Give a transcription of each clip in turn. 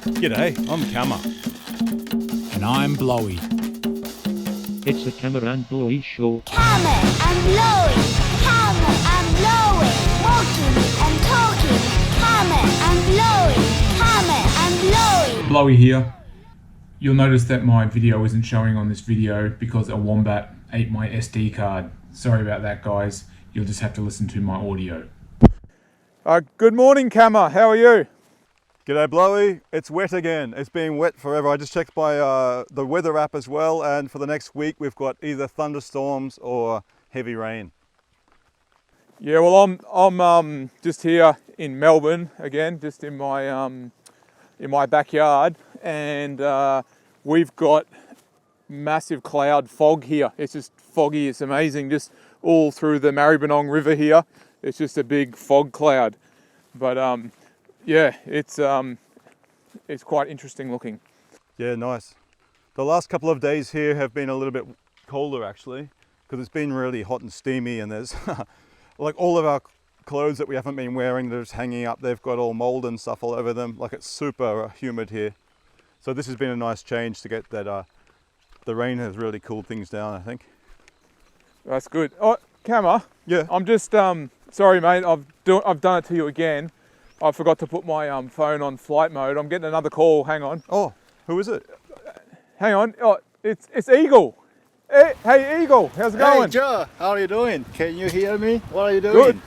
G'day, I'm Kama. And I'm Blowy. It's the Camera and Blowy show. Camera and Blowy, Camera and Blowy, walking and talking. Camera and Blowy, Camera and Blowy. Blowy here. You'll notice that my video isn't showing on this video because a wombat ate my SD card. Sorry about that, guys. You'll just have to listen to my audio. Good morning, Kama. How are you? G'day Blowy, it's wet again. It's been wet forever. I just checked my the weather app as well, and for the next week we've got either thunderstorms or heavy rain. Yeah, well, I'm just here in Melbourne again, just in my backyard, and we've got massive cloud fog here. It's just foggy. It's amazing, just all through the Maribyrnong River here. It's just a big fog cloud, but yeah, it's quite interesting looking. Yeah, nice. The last couple of days here have been a little bit colder actually, because it's been really hot and steamy, and there's like all of our clothes that we haven't been wearing, they're just hanging up. They've got all mold and stuff all over them. Like, it's super humid here. So this has been a nice change to get that. The rain has really cooled things down, I think. That's good. Oh, Kama. Yeah. I'm just sorry, mate. I've done it to you again. I forgot to put my phone on flight mode. I'm getting another call. Hang on. Oh, who is it? Hang on. Oh, it's Eagle. Hey, Eagle. How's it going? Hey Joe, how are you doing? Can you hear me? What are you doing? Good.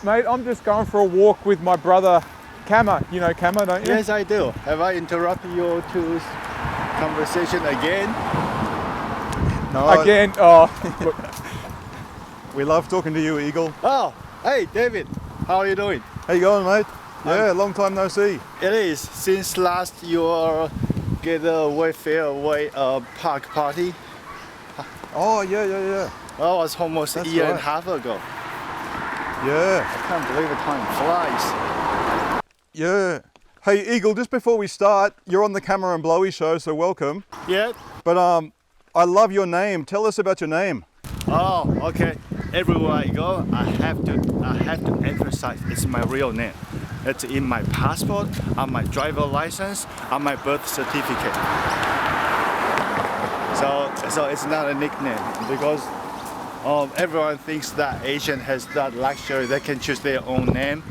Mate, I'm just going for a walk with my brother, Kama. You know Kama, don't you? Yes, I do. Have I interrupted your two conversation again? No. Again. Oh, look. We love talking to you, Eagle. Oh, hey David, how are you doing? How you going, mate? Yeah, long time no see. It is. Since last your getaway fairway park party. Oh, yeah. That was almost That's a year and a right. half ago. Yeah. I can't believe the time flies. Yeah. Hey, Eagle, just before we start, you're on the Camera and Blowy show, so welcome. Yeah. But I love your name. Tell us about your name. Oh, okay. Everywhere I go, I have to emphasize it's my real name. It's in my passport, on my driver license, on my birth certificate. So it's not a nickname, because everyone thinks that Asian has that luxury, they can choose their own name.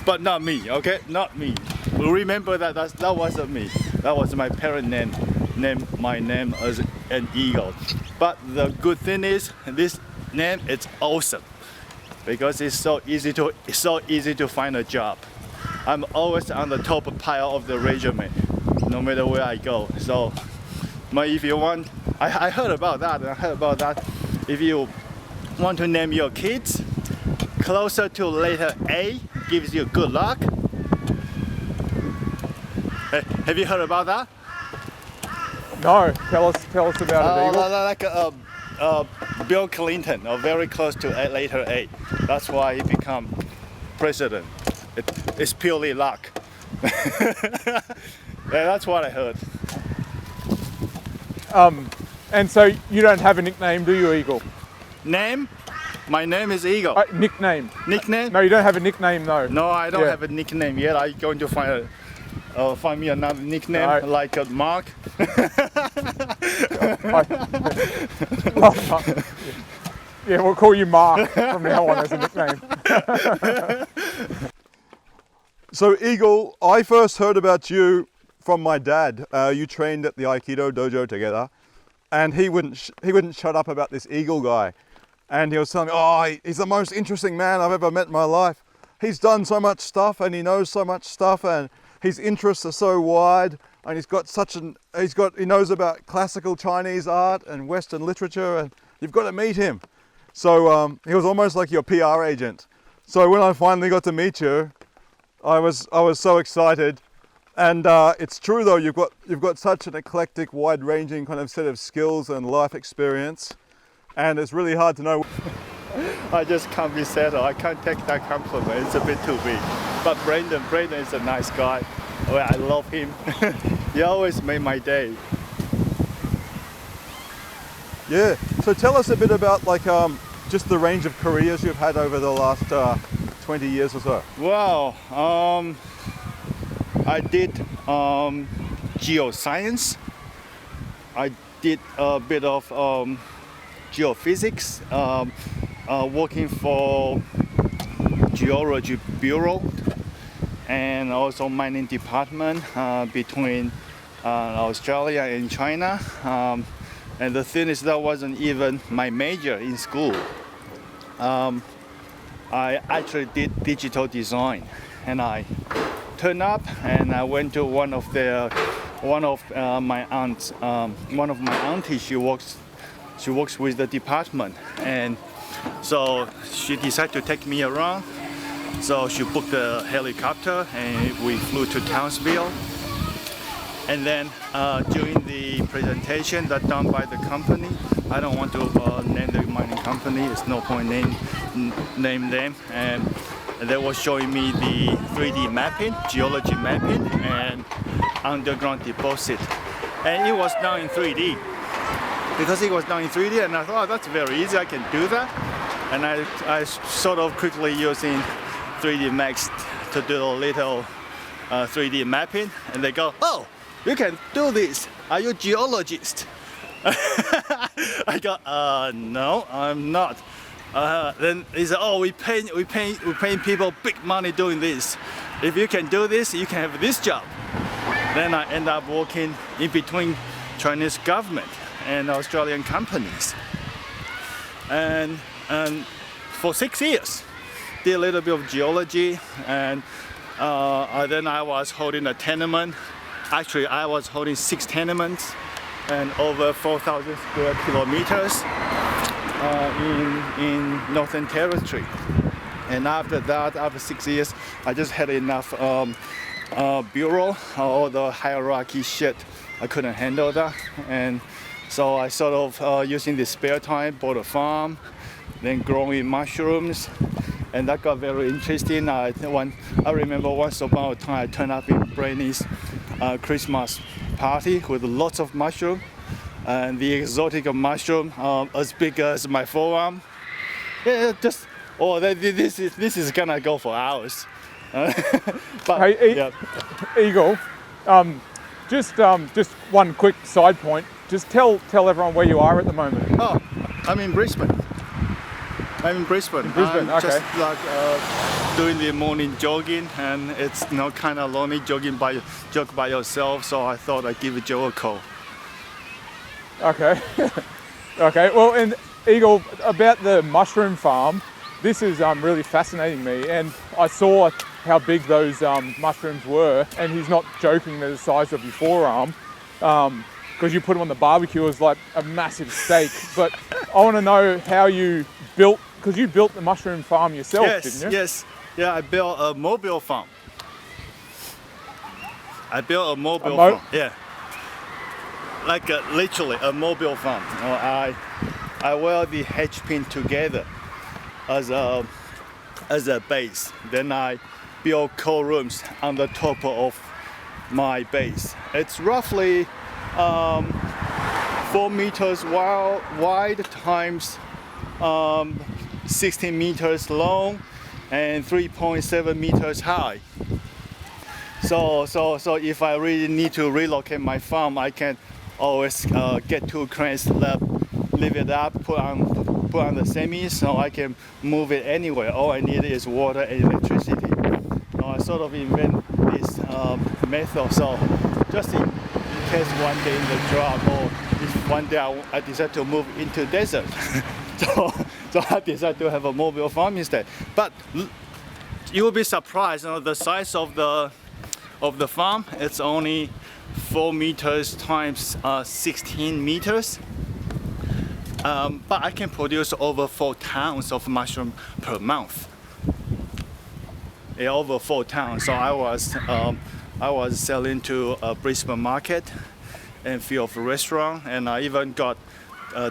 But not me, okay? Not me. Remember that wasn't me. That was my parent name my name as an eagle. But the good thing is, this name it's awesome, because it's so easy to find a job. I'm always on the top pile of the resume, no matter where I go. So, if you want, I heard about that. If you want to name your kids closer to letter A, gives you good luck. Hey, have you heard about that? No. Tell us about it, Eagle. Like Bill Clinton, or very close to letter A. That's why he become president. It's purely luck. Yeah, that's what I heard. And so you don't have a nickname, do you, Eagle? Name? My name is Eagle. Nickname. Nickname? No, you don't have a nickname, though. No, I don't Yeah. have a nickname yet. I'm going to find me another nickname, Right. like Mark. Yeah, we'll call you Mark from now on as a nickname. So, Eagle, I first heard about you from my dad. You trained at the Aikido dojo together, and he wouldn't shut up about this Eagle guy. And he was telling me, oh, he's the most interesting man I've ever met in my life. He's done so much stuff, and he knows so much stuff, and his interests are so wide, and he knows about classical Chinese art and Western literature, and you've got to meet him. So he was almost like your PR agent. So when I finally got to meet you, I was so excited. And it's true though, you've got such an eclectic, wide-ranging kind of set of skills and life experience, and it's really hard to know. I just can't be settled. I can't take that compliment. It's a bit too big. But Brandon is a nice guy. Well, I love him. He always made my day. Yeah. So tell us a bit about just the range of careers you've had over the last 20 years or so. Wow. I did geoscience. I did a bit of geophysics, working for Geology Bureau, and also mining department between Australia and China. And the thing is, that wasn't even my major in school. I actually did digital design, and I turned up and I went to one of my aunties. She works with the department, and so she decided to take me around. So she booked a helicopter and we flew to Townsville. And then during the presentation that done by the company, I don't want to name the mining company, it's no point name them, and they were showing me the 3D mapping, geology mapping, and underground deposit. And it was done in 3D. Because it was done in 3D, and I thought, oh, that's very easy, I can do that. And I sort of quickly using 3D Max to do a little 3D mapping, and they go, oh, you can do this. Are you a geologist? I go, no, I'm not. Then he said, oh, we paying people big money doing this. If you can do this, you can have this job. Then I end up working in between Chinese government and Australian companies. And for 6 years, did a little bit of geology, and then I was holding a tenement. Actually, I was holding 6 tenements and over 4,000 square kilometers in Northern Territory. And after that, after 6 years, I just had enough bureau, all the hierarchy shit. I couldn't handle that, and so I sort of using the spare time bought a farm, then growing mushrooms. And that got very interesting. I remember once upon a time I turned up in Brainy's Christmas party with lots of mushroom, and the exotic mushroom as big as my forearm. Yeah, just this is gonna go for hours. But Hey, yeah. Eagle, just one quick side point. Just tell everyone where you are at the moment. Oh, I'm in Brisbane. I'm in Brisbane. Brisbane, I'm okay. just like doing the morning jogging, and it's kind of lonely jog by yourself. So I thought I'd give Joe a call. Okay. Okay. Well, and Eagle, about the mushroom farm, this is really fascinating me. And I saw how big those mushrooms were, and he's not joking. They're the size of your forearm. Because you put them on the barbecue as like a massive steak. But I want to know how you built, because you built the mushroom farm yourself, didn't you? Yes. Yeah, I built a mobile farm. Farm. Yeah. Like literally a mobile farm. I weld the H pin together as a base. Then I build cold rooms on the top of my base. It's roughly 4 meters wide times 16 meters long and 3.7 meters high. So if I really need to relocate my farm, I can always get 2 cranes, lift it up, put on the semis, so I can move it anywhere. All I need is water and electricity. So I sort of invent this method. So just in case one day in the drought, or if one day I decide to move into desert, so I decided to have a mobile farm instead. But you will be surprised, the size of the farm. It's only 4 meters times 16 meters. But I can produce over 4 tons of mushroom per month. Yeah, over 4 tons. So I was selling to a Brisbane market and few of restaurant, and I even got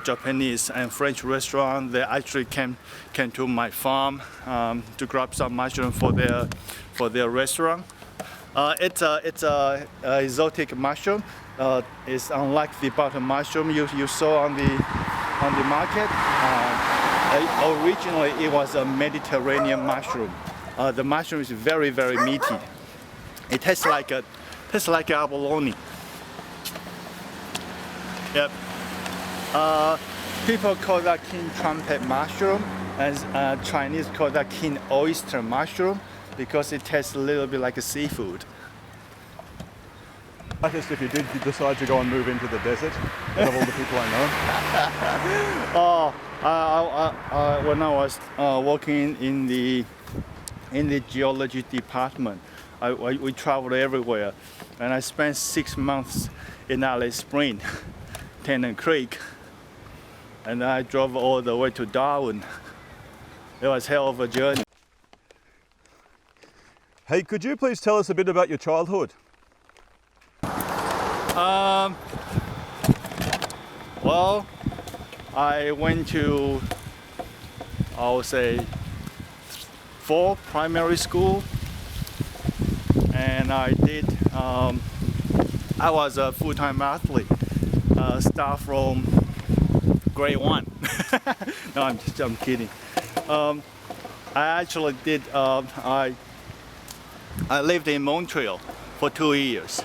Japanese and French restaurant. They actually came to my farm to grab some mushroom for their restaurant. It's a exotic mushroom. It's unlike the button mushroom you saw on the market. Originally, it was a Mediterranean mushroom. The mushroom is very, very meaty. It tastes like abalone. Yep. People call that king trumpet mushroom, and Chinese call that king oyster mushroom because it tastes a little bit like a seafood. Just if you did decide to go and move into the desert, out of all the people I know. When I was working in the geology department, we traveled everywhere, and I spent 6 months in Alice Springs, Tennant Creek, and I drove all the way to Darwin. It was hell of a journey. Hey, could you please tell us a bit about your childhood? Well, I went to, I would say, 4 primary school, and I did. I was a full-time athlete, start from grade 1. No, I'm kidding. I actually did. I lived in Montreal for 2 years.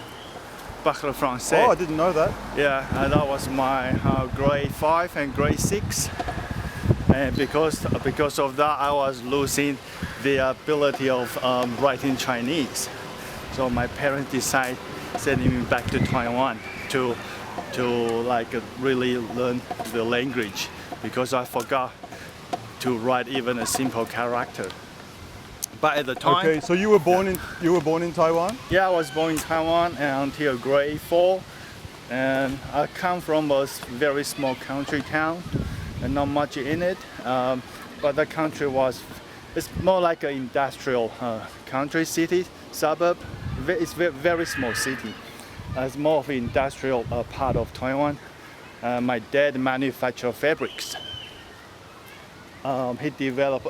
Bac français. Oh, I didn't know that. Yeah, and that was my grade 5 and grade 6. And because of that, I was losing the ability of writing Chinese. So my parents decided sending me back to Taiwan to like really learn the language, because I forgot to write even a simple character. But at the time, Okay, so you were born in Taiwan? yeah, I was born in Taiwan until grade 4, and I come from a very small country town, and not much in it. But the country it's more like an industrial country city, suburb. It's very small city. It's more of an industrial part of Taiwan. My dad manufactured fabrics. He developed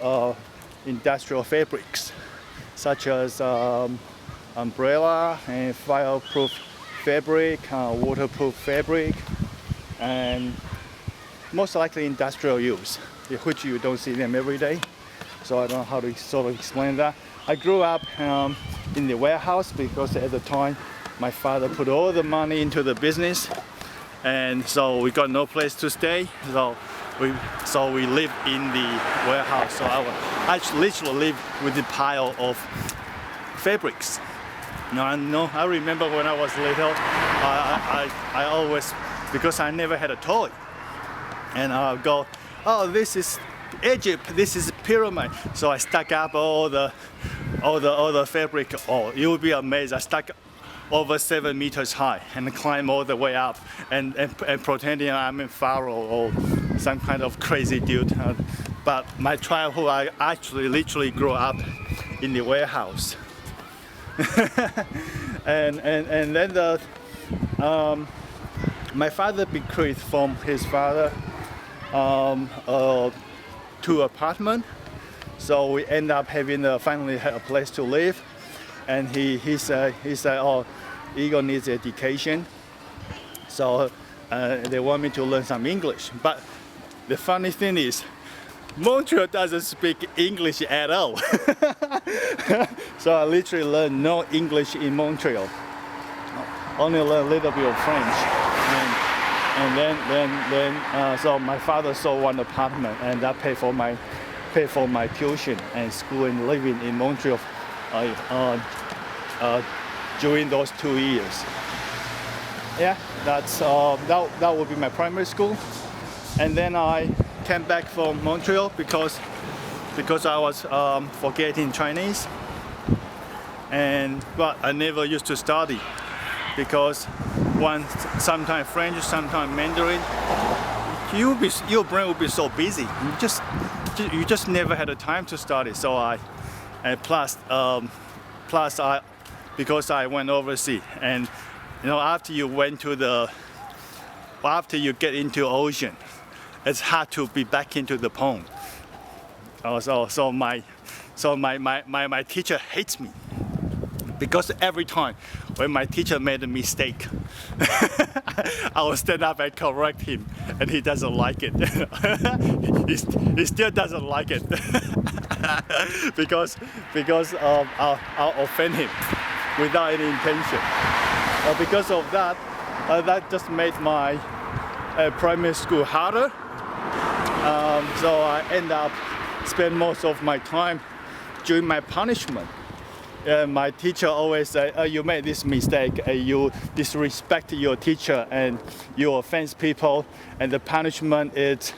industrial fabrics such as umbrella and fireproof fabric, waterproof fabric, and most likely industrial use, which you don't see them every day. So I don't know how to sort of explain that. I grew up in the warehouse because at the time my father put all the money into the business, and so we got no place to stay. So we lived in the warehouse. So I literally lived with a pile of fabrics. I remember when I was little, I always, because I never had a toy, and I'll go, oh, this is Egypt, this is pyramid. So I stack up all the fabric. Oh, you will be amazed. I stack over 7 meters high and climb all the way up and pretending I'm in Pharaoh or some kind of crazy dude. But my childhood, I actually literally grew up in the warehouse. and then my father bequeathed from his father 2 apartments. So we end up having finally a place to live. And he said, oh, Eagle needs education. So they want me to learn some English. But the funny thing is, Montreal doesn't speak English at all. So I literally learned no English in Montreal. Only learned a little bit of French. And then so my father sold 1 apartment, and that paid for my tuition and school and living in Montreal during those 2 years. Yeah, that would be my primary school. And then I came back from Montreal because I was forgetting Chinese, but I never used to study because sometimes French, sometimes Mandarin, your brain will be so busy. You just never had the time to study. So because I went overseas, and after you get into ocean, it's hard to be back into the pond. So my teacher hates me because every time when my teacher made a mistake, I will stand up and correct him, and he doesn't like it. He still doesn't like it because I'll offend him. without any intention. Because of that, that just made my primary school harder. So I end up spend most of my time during my punishment. My teacher always say, you made this mistake, you disrespect your teacher and you offend people, and the punishment is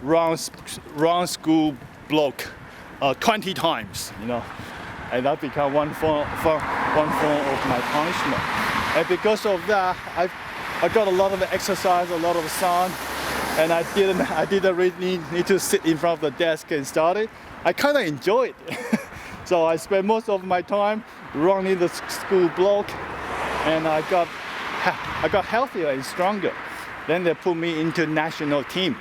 wrong school block 20 times, you know. And that became one form of my punishment. And because of that, I got a lot of exercise, a lot of sun, and I didn't really need to sit in front of the desk and study. I kind of enjoyed it. So I spent most of my time running the school block, and I got healthier and stronger. Then they put me into national team,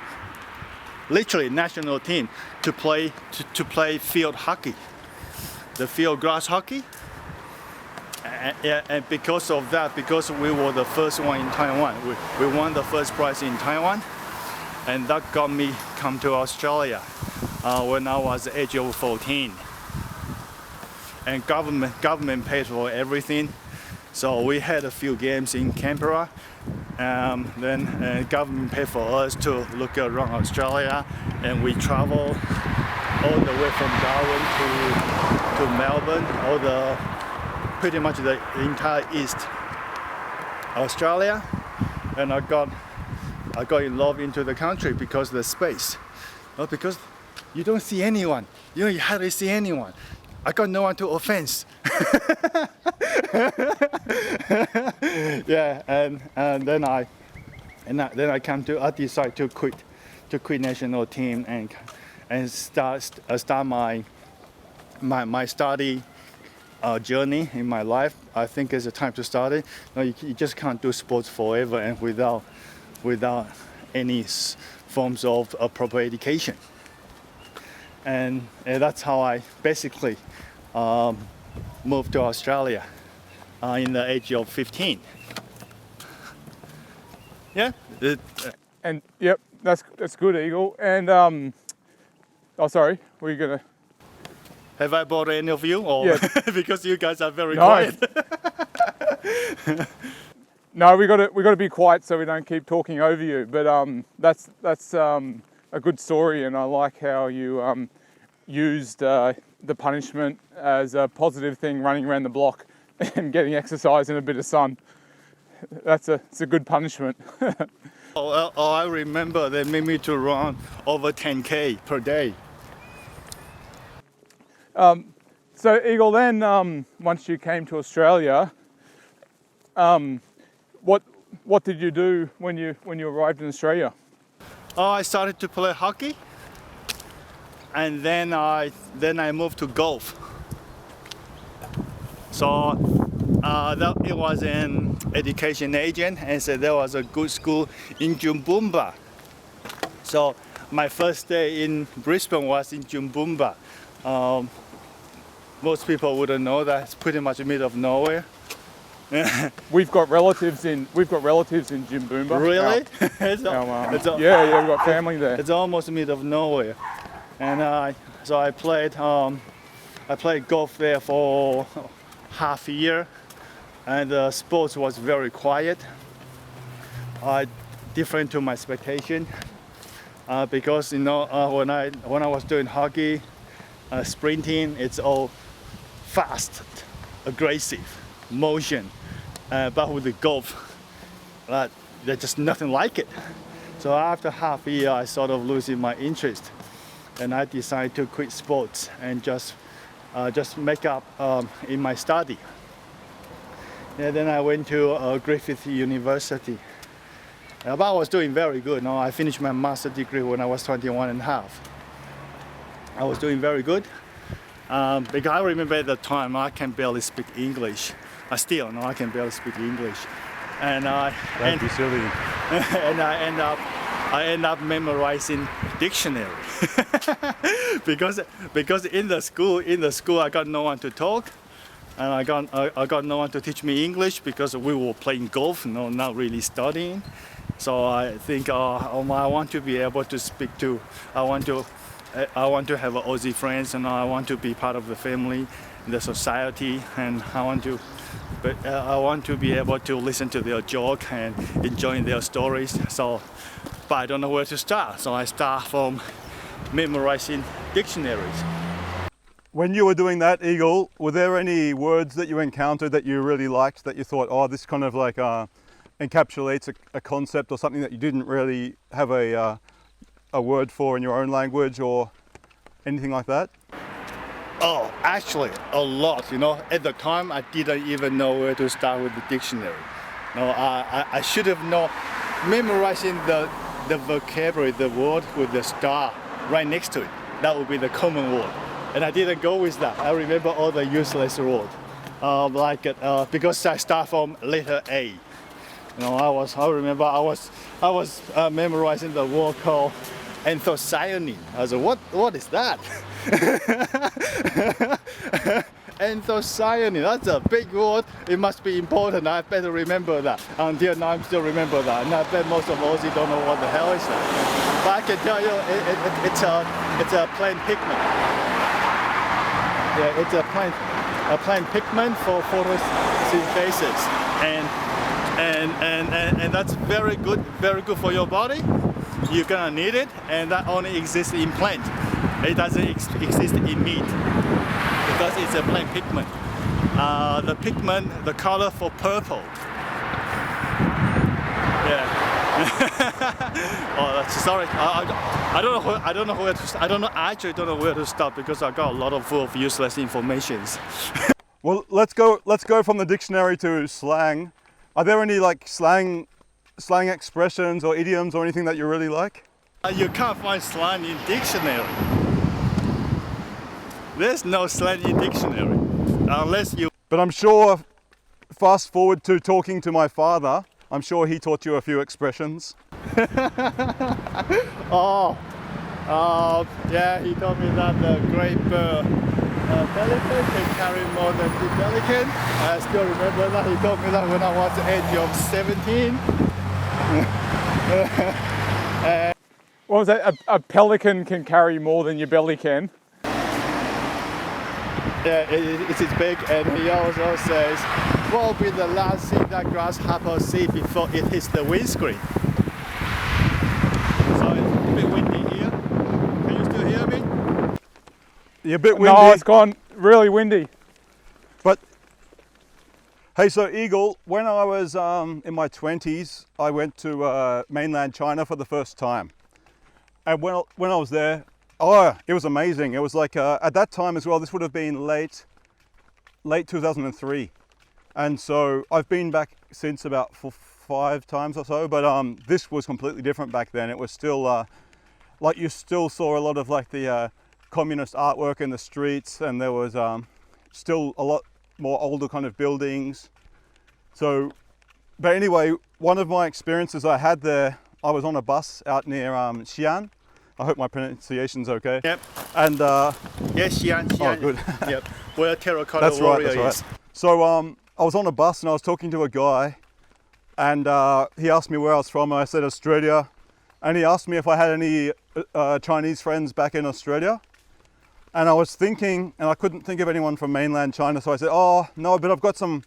literally national team, to play field hockey, the field grass hockey. And because of that, because we were the first one in Taiwan, we won the first prize in Taiwan, and that got me come to Australia when I was the age of 14. And government paid for everything, so we had a few games in Canberra. Then government paid for us to look around Australia, and we traveled all the way from Darwin to Melbourne, pretty much the entire East Australia. And I got in love into the country because of the space. Well, because you don't see anyone, you hardly see anyone. I got no one to offense. Yeah, and then I decided to quit national team and start my study journey in my life. I think it's a time to start it. No, you just can't do sports forever and without any forms of proper education. And that's how I basically moved to Australia in the age of 15. Yeah. And yep, that's good, Eagle. And oh, sorry, were you gonna? Have I bothered any of you, or Yeah. because you guys are very No. quiet? No, we got to be quiet so we don't keep talking over you. But that's a good story, and I like how you used the punishment as a positive thing, running around the block and getting exercise and a bit of sun. It's a good punishment. I remember they made me to run over 10K per day. So Eagle, then once you came to Australia, what did you do when you arrived in Australia? I started to play hockey, and then I moved to golf. So it was an education agent, and said there was a good school in Jumbumba. So my first day in Brisbane was in Jumbumba. Most people wouldn't know that. It's pretty much in the middle of nowhere. We've got relatives in Jumbumba. Really? Yeah, we've got family there. It's almost in the middle of nowhere. And so I played golf there for half a year, and the sports was very quiet. Different to my expectation, because when I was doing hockey, sprinting, it's all fast, aggressive motion, but with the golf, there's just nothing like it. So after half a year, I sort of losing my interest, and I decided to quit sports and just make up in my study. And then I went to Griffith University. But I was doing very good. No, I finished my master's degree when I was 21 and a half. I was doing very good. Because I remember at the time I can barely speak English. I can barely speak English. And Don't be silly. and I end up memorizing dictionary. because in the school I got no one to talk, and I got no one to teach me English because we were playing golf, not really studying. So I think I want to be able to speak to, I want to have Aussie friends, and I want to be part of the family. the society, and I want to be able to listen to their joke and enjoy their stories. So, but I don't know where to start. So I start from memorizing dictionaries. When you were doing that, Eagle, were there any words that you encountered that you really liked, that you thought, oh, this kind of like encapsulates a concept or something that you didn't really have a word for in your own language or anything like that? Oh, actually, a lot. You know, at the time, I didn't even know where to start with the dictionary. No, I should have known memorizing the vocabulary, the word with the star right next to it. That would be the common word. And I didn't go with that. I remember all the useless words, because I start from letter A. You know, I remember I was memorizing the word called anthocyanin. I said, what is that? Anthocyanin, that's a big word. It must be important. I better remember that. Until now, I still remember that. And I bet most of Aussie don't know what the hell is that. But I can tell you, it's a plant pigment. Yeah, it's a plant pigment for photosynthesis, and that's very good for your body. You're gonna need it, and that only exists in plant. It doesn't exist in meat because it's a plant pigment. The pigment, the color for purple. Yeah. Oh, sorry. I actually don't know where to start because I got a lot of useless informations. Well, let's go from the dictionary to slang. Are there any like slang expressions or idioms or anything that you really like? You can't find slang in dictionary. There's no slang in dictionary unless you. But I'm sure, fast forward to talking to my father, I'm sure he taught you a few expressions. Yeah, he told me that the great pelican can carry more than the pelican. I still remember that. He told me that when I was the age of 17. What was that? A pelican can carry more than your belly can. Yeah, it is big, and he also says, what will be the last thing that grasshopper see before it hits the windscreen? So it's a bit windy here. Can you still hear me? You're a bit windy. No, it's gone really windy. But hey, so Eagle, when I was in my 20s, I went to mainland China for the first time. And when I was there, oh, it was amazing. It was like, at that time as well, this would have been late 2003. And so I've been back since about 5 times or so, but this was completely different back then. It was still, like you still saw a lot of like the communist artwork in the streets, and there was still a lot more older kind of buildings. So, but anyway, one of my experiences I had there, I was on a bus out near Xi'an. I hope my pronunciation's okay. Yep. And yes, Xi'an. Oh, good. Yep. Where Terracotta Warrior is. Right. So I was on a bus and I was talking to a guy, and he asked me where I was from, and I said Australia, and he asked me if I had any Chinese friends back in Australia. And I was thinking, and I couldn't think of anyone from mainland China, so I said, oh no, but I've got some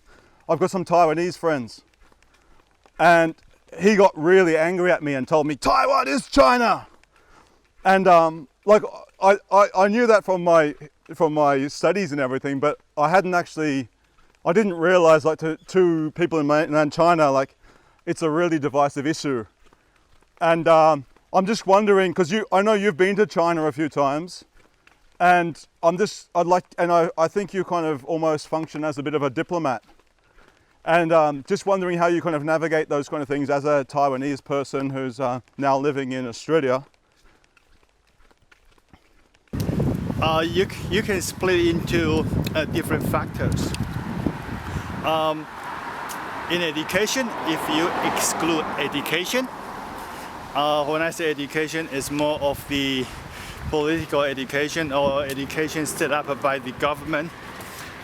Taiwanese friends. And he got really angry at me and told me, Taiwan is China. And like I knew that from my studies and everything, but I didn't realize, like, to people in mainland China, like, it's a really divisive issue. And I'm just wondering, because I know you've been to China a few times, and I think you kind of almost function as a bit of a diplomat. And just wondering how you kind of navigate those kind of things as a Taiwanese person who's now living in Australia. You can split into different factors. In education, if you exclude education, when I say education, it's more of the political education or education set up by the government.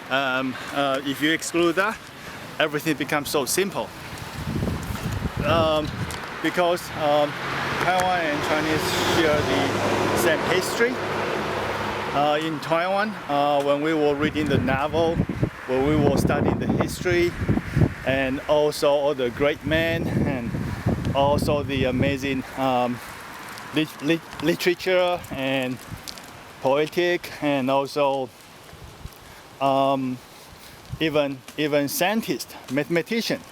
If you exclude that, everything becomes so simple. Because Taiwan and Chinese share the same history. in Taiwan, when we were reading the novel, when we were studying the history, and also all the great men, and also the amazing literature and poetic, and also even scientists, mathematicians.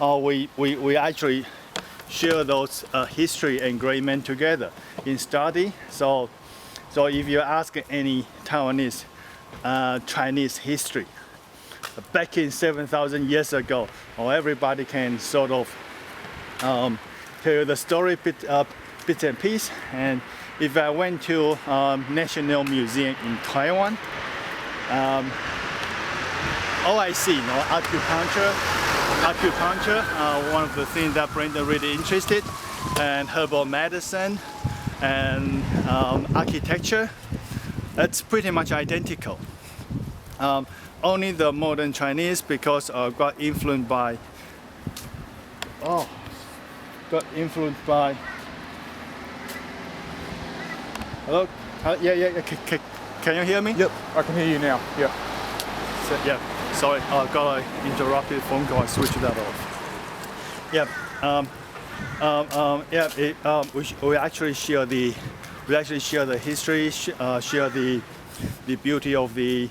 We actually share those history and great men together in study. So if you ask any Taiwanese Chinese history back in 7,000 years ago, or everybody can sort of tell you the story bits and pieces. And if I went to National Museum in Taiwan, all I see, acupuncture, one of the things that Brenda really interested, and herbal medicine, and architecture. It's pretty much identical. Only the modern Chinese, because got influenced by. Hello. Yeah. Can you hear me? Yep, I can hear you now. Yep. So, yeah. Sorry, I got an interrupted phone call. I switched that off. Yeah. We actually share the history, share the beauty of the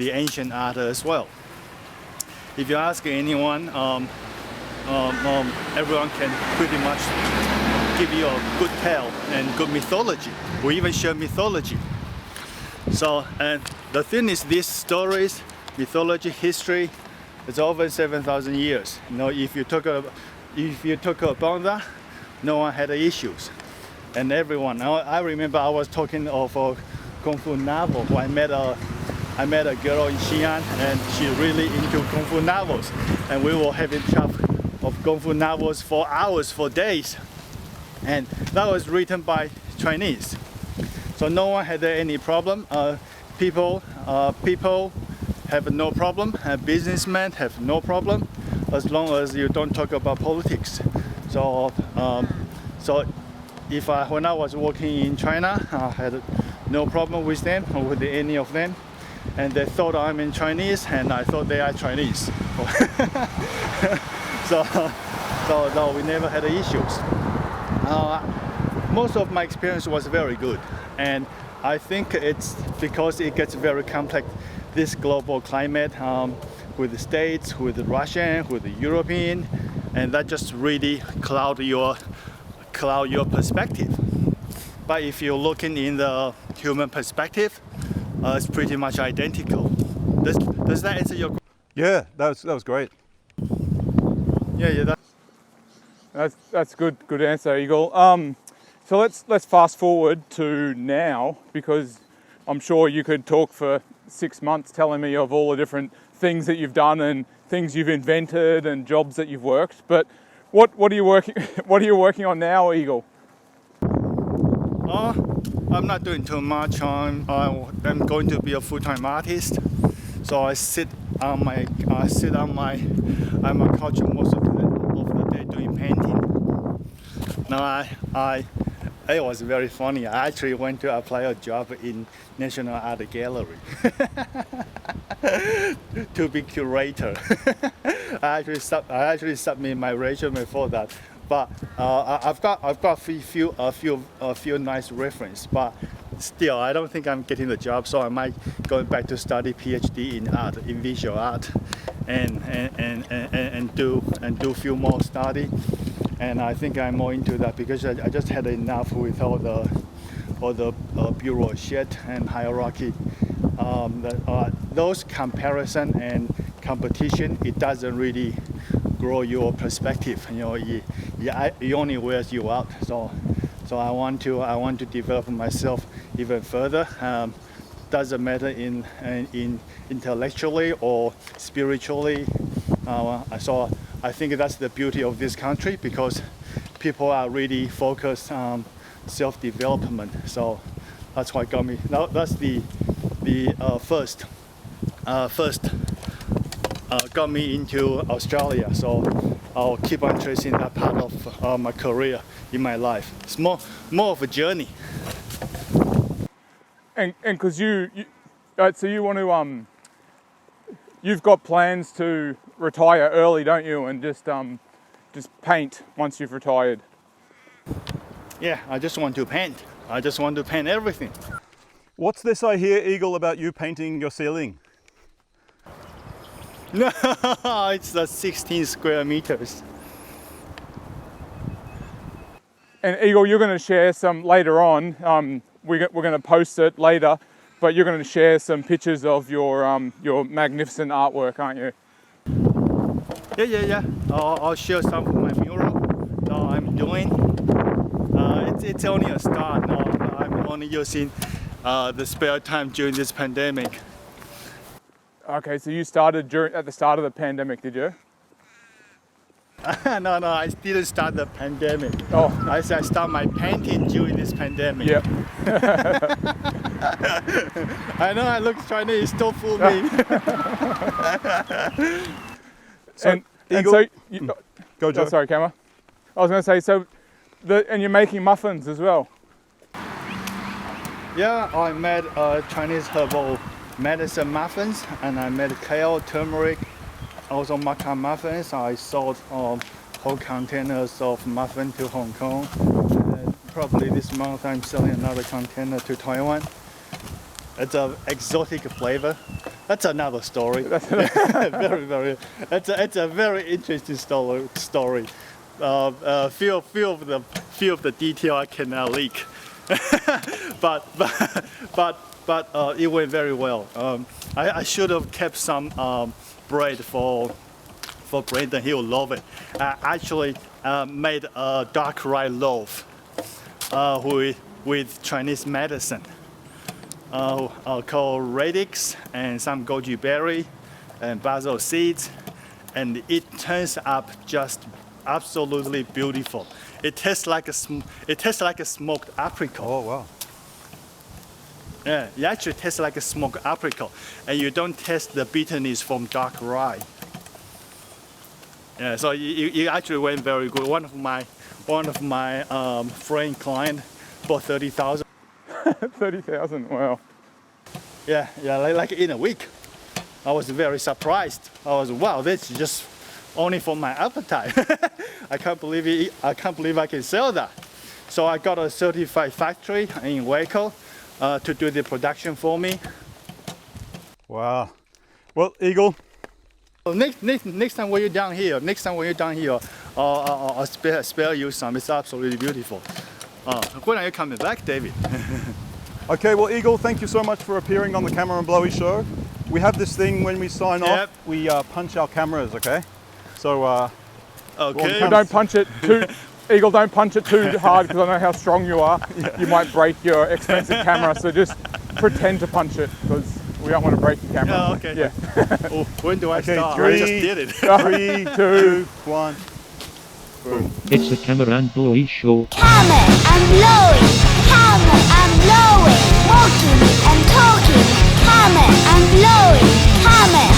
ancient art as well. If you ask anyone, everyone can pretty much give you a good tale and good mythology. We even share mythology. So, and the thing is, these stories, mythology, history, it's over 7,000 years. You know, if you talk about that, no one had issues, and everyone. I remember I was talking of a kung fu novel. I met a girl in Xi'an, and she really into kung fu novels, and we were having chat of kung fu novels for hours, for days, and that was written by Chinese. So no one had any problem. People have no problem. Businessmen have no problem, as long as you don't talk about politics. So when I was working in China, I had no problem with them or with any of them, and they thought I'm in Chinese, and I thought they are Chinese. so we never had issues. Most of my experience was very good, and I think it's because it gets very complex, this global climate, with the States, with the Russian, with the European, and that just really cloud your perspective. But if you're looking in the human perspective, it's pretty much identical. Does that answer your question? Yeah, that was great. Yeah. That's good answer, Eagle. So let's fast forward to now, because I'm sure you could talk for 6 months telling me of all the different things that you've done and things you've invented and jobs that you've worked. But what are you working on now, Eagle? I'm not doing too much. I'm going to be a full-time artist. So I sit on my couch most of the day doing painting. Now it was very funny. I actually went to apply a job in National Art Gallery to be curator. I actually submitted my resume for that. But I've got a few nice references. But still, I don't think I'm getting the job. So I might go back to study PhD in art, in visual art, and do a few more study. And I think I'm more into that because I just had enough with all the bureau shit and hierarchy. Those comparison and competition, it doesn't really grow your perspective. You know, it only wears you out. So I want to develop myself even further. Doesn't matter in intellectually or spiritually. So I think that's the beauty of this country, because people are really focused on self-development. So that's what got me. That's the first got me into Australia. So I'll keep on tracing that part of my career in my life. It's more of a journey. And because so you want to you've got plans to retire early, don't you? And just paint once you've retired. Yeah, I just want to paint. I just want to paint everything. What's this I hear, Eagle, about you painting your ceiling? No, it's 16 square meters. And Eagle, you're going to share some later on. We're going to post it later, but you're going to share some pictures of your magnificent artwork, aren't you? Yeah. I'll share some of my mural that I'm doing. It's only a start. No, I'm only using the spare time during this pandemic. Okay, so you started at the start of the pandemic, did you? No, I didn't start the pandemic. Oh. I start my painting during this pandemic. Yep. I know I look Chinese, don't fool me. And Eagle, so go, Joe. Oh, sorry, Camera. I was going to say, so and you're making muffins as well. Yeah, I made Chinese herbal medicine muffins, and I made kale, turmeric, also maca muffins. I sold whole containers of muffin to Hong Kong. Probably this month I'm selling another container to Taiwan. It's an exotic flavor. That's another story. It's a very interesting story. Few of the detail I cannot leak. but it went very well. I should have kept some bread for Brendan. He'll love it. I actually made a dark rye loaf with Chinese medicine called radix and some goji berry and basil seeds, and it turns up just absolutely beautiful. It tastes like a smoked apricot. Oh, wow. Yeah, it actually tastes like a smoked apricot, and you don't taste the bitterness from dark rye. Yeah, so it actually went very good. One of my friend client bought 30,000. 30,000. Wow. Yeah, like in a week. I was very surprised. Wow, this is just only for my appetite. I can't believe it. I can't believe I can sell that. So I got a certified factory in Waco to do the production for me. Wow. Well, Eagle. Well, next time when you're down here, I'll spare you some. It's absolutely beautiful. When are you coming back, David? Okay, well, Eagle, thank you so much for appearing on the Camera and Blowy show. We have this thing when we sign off, we punch our cameras, okay? So, okay. But don't punch it too, Eagle, don't punch it too hard because I know how strong you are. Yeah. You might break your expensive camera, so just pretend to punch it because we don't want to break your camera. Oh, okay. Yeah. Oh, when do I start? I Three, just did it. 3, 2, 1. Boom. It's the Camera and Blowy show. Hammer and blowing, hammer and blowing, walking and talking, hammer and blowing, hammer